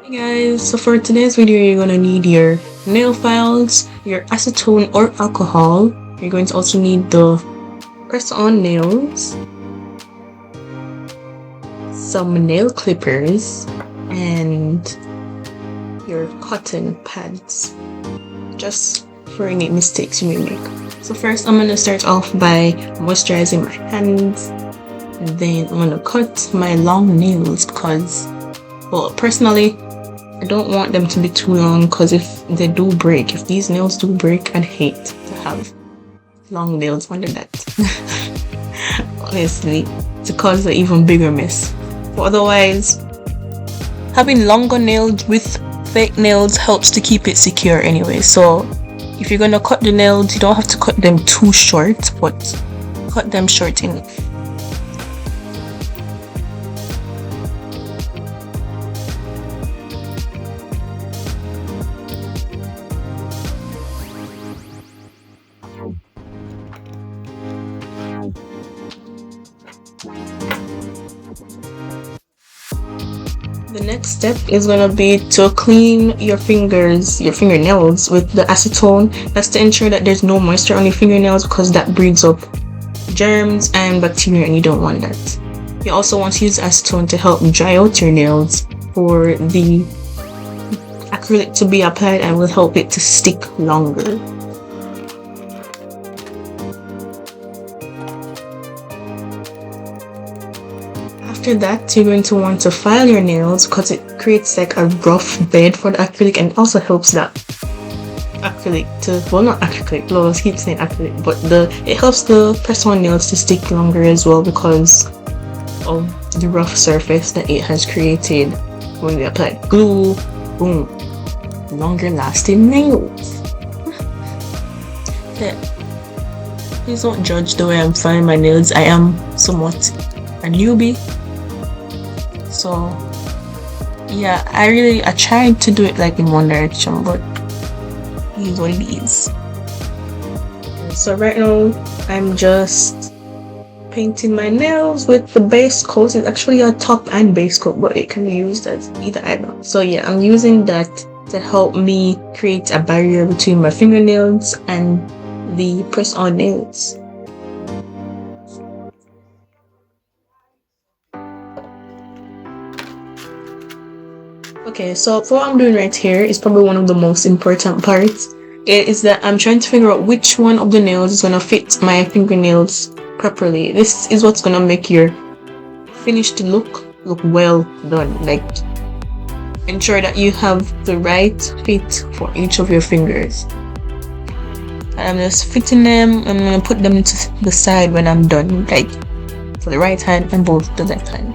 Hey guys, so for today's video you're gonna need your nail files, your acetone or alcohol. You're going to also need the press-on nails, some nail clippers, and your cotton pads, just for any mistakes you may make. So first I'm gonna start off by moisturizing my hands, and then I'm gonna cut my long nails because, well, personally I don't want them to be too long, because if these nails do break, I'd hate to have long nails under that. Honestly, to cause an even bigger mess. But otherwise, having longer nails with fake nails helps to keep it secure anyway. So if you're gonna cut the nails, you don't have to cut them too short, but cut them short enough. The next step is gonna be to clean your fingernails with the acetone. That's to ensure that there's no moisture on your fingernails, because that breeds up germs and bacteria and you don't want that. You also want to use acetone to help dry out your nails for the acrylic to be applied, and will help it to stick longer. After that, you're going to want to file your nails, because it creates like a rough bed for the acrylic, and also helps that acrylic to, well, not acrylic, I keep saying acrylic, but it helps the press-on nails to stick longer as well, because of the rough surface that it has created when we apply glue. Boom, longer lasting nails. Yeah. Please don't judge the way I'm filing my nails. I am somewhat a newbie. So yeah, I tried to do it like in one direction, but it is what it is. So right now I'm just painting my nails with the base coat. It's actually a top and base coat, but it can be used as either. So yeah, I'm using that to help me create a barrier between my fingernails and the press-on nails. Okay, so what I'm doing right here is probably one of the most important parts. It is that I'm trying to figure out which one of the nails is gonna fit my fingernails properly. This is what's gonna make your finished look well done. Like, ensure that you have the right fit for each of your fingers. I'm just fitting them. I'm gonna put them to the side when I'm done, like for the right hand and both the left hand.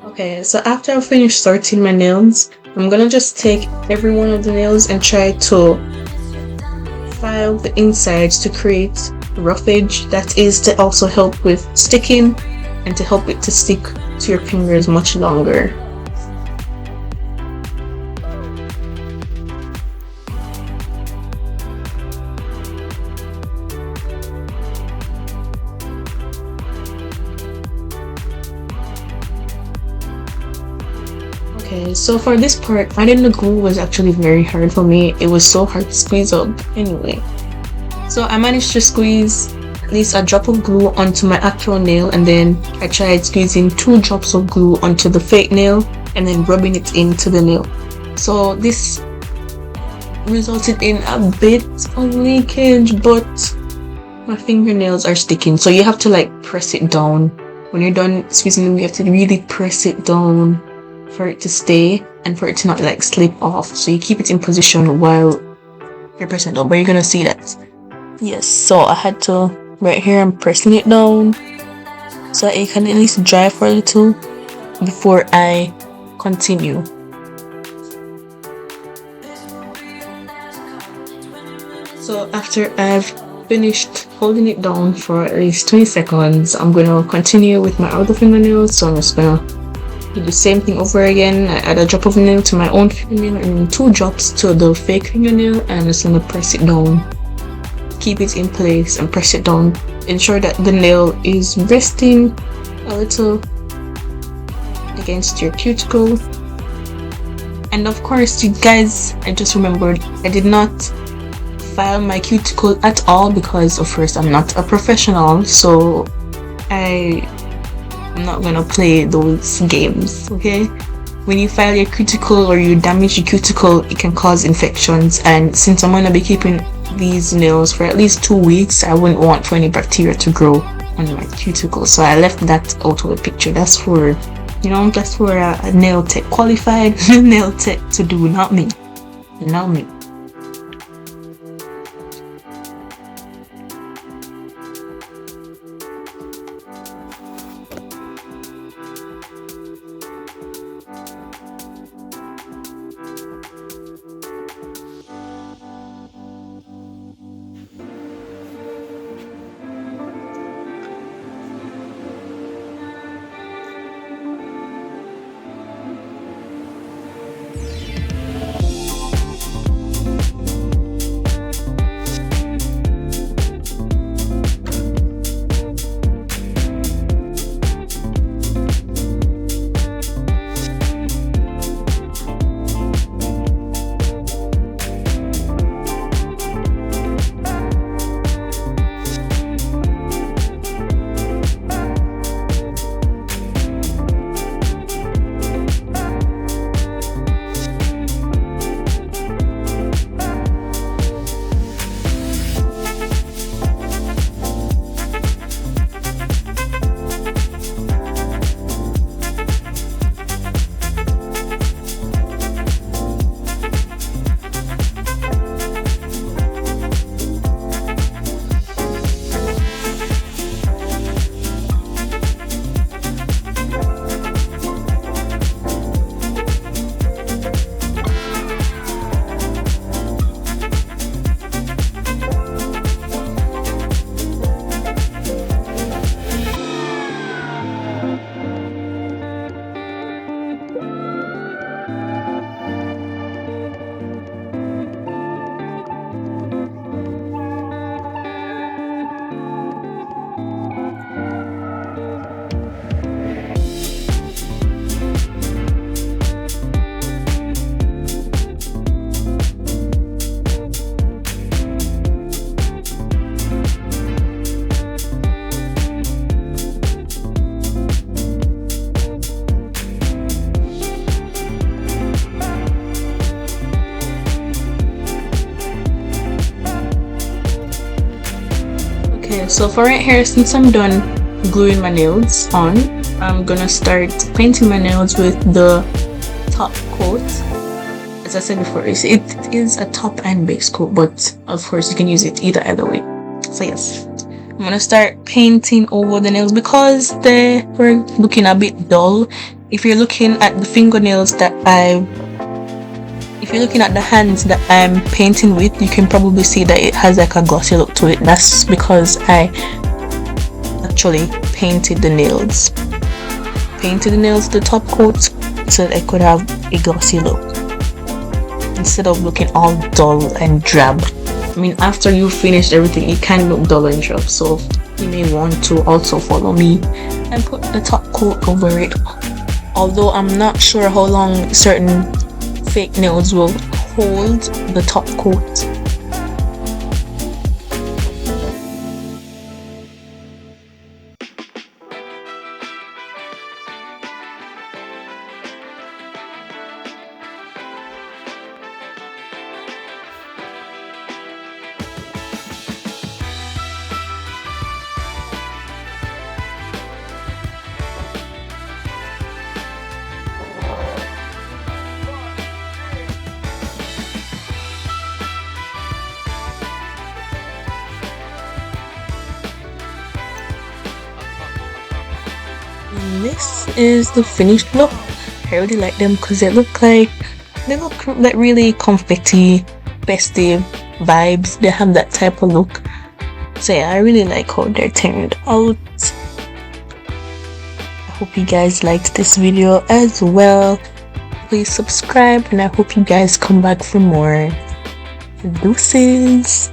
Okay, so after I finish sorting my nails, I'm gonna just take every one of the nails and try to file the insides to create roughage. That is to also help with sticking and to help it to stick to your fingers much longer. Okay, so for this part, finding the glue was actually very hard for me. It was so hard to squeeze up anyway. So I managed to squeeze at least a drop of glue onto my actual nail, and then I tried squeezing 2 drops of glue onto the fake nail and then rubbing it into the nail. So this resulted in a bit of leakage, but my fingernails are sticking. So you have to like press it down. When you're done squeezing them, you have to really press it down for it to stay and for it to not like slip off. So you keep it in position while you're pressing it down, but you're gonna see that. Yes, so I had to, right here I'm pressing it down so it can at least dry for a little before I continue. So after I've finished holding it down for at least 20 seconds, I'm gonna continue with my other fingernails. So I'm just gonna do the same thing over again. I add a drop of nail to my own fingernail and then 2 drops to the fake fingernail, and I'm just gonna press it down. Keep it in place and press it down. Ensure that the nail is resting a little against your cuticle. And of course, you guys, I just remembered I did not file my cuticle at all because of course I'm not a professional, so I'm not gonna play those games, okay? When you file your cuticle or you damage your cuticle, it can cause infections, and since I'm gonna be keeping these nails for at least 2 weeks, I wouldn't want for any bacteria to grow on my cuticle, so I left that out of the picture. That's for, that's for a nail tech, qualified nail tech to do, not me. Okay, so for right here, since I'm done gluing my nails on, I'm gonna start painting my nails with the top coat. As I said before, it is a top and base coat, but of course you can use it either way. So yes, I'm gonna start painting over the nails because they were looking a bit dull. If you're looking at the fingernails if you're looking at the hands that I'm painting with, you can probably see that it has like a glossy look to it. That's because I actually painted the nails the top coat so that I could have a glossy look instead of looking all dull and drab. I mean, after you finished everything, it can look dull and drab, so you may want to also follow me and put the top coat over it. Although I'm not sure how long certain fake nails will hold the top coat. And this is the finished look. I really like them because they look like really confetti, festive vibes. They have that type of look. So yeah, I really like how they're turned out. I hope you guys liked this video as well. Please subscribe, and I hope you guys come back for more. Deuces.